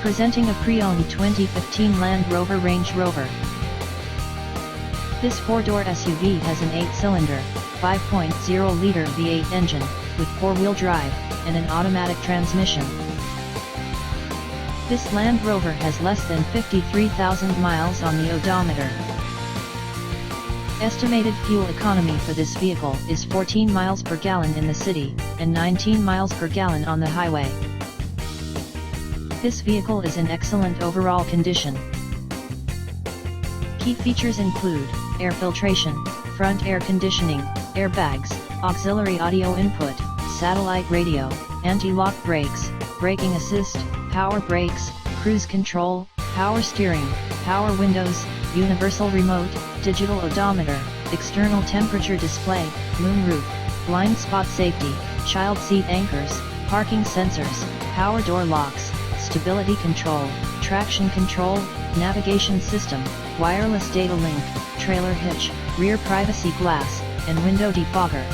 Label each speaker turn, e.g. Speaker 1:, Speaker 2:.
Speaker 1: Presenting a pre-owned 2015 Land Rover Range Rover. This four-door SUV has an 8-cylinder, 5.0-liter V8 engine, with four-wheel drive, and an automatic transmission. This Land Rover has less than 53,000 miles on the odometer. Estimated fuel economy for this vehicle is 14 miles per gallon in the city, and 19 miles per gallon on the highway. This vehicle is in excellent overall condition. Key features include air filtration, front air conditioning, airbags, auxiliary audio input, satellite radio, anti-lock brakes, braking assist, power brakes, cruise control, power steering, power windows, universal remote, digital odometer, external temperature display, moonroof, blind spot safety, child seat anchors, parking sensors, power door locks, stability control, traction control, navigation system, wireless data link, trailer hitch, rear privacy glass, and window defogger.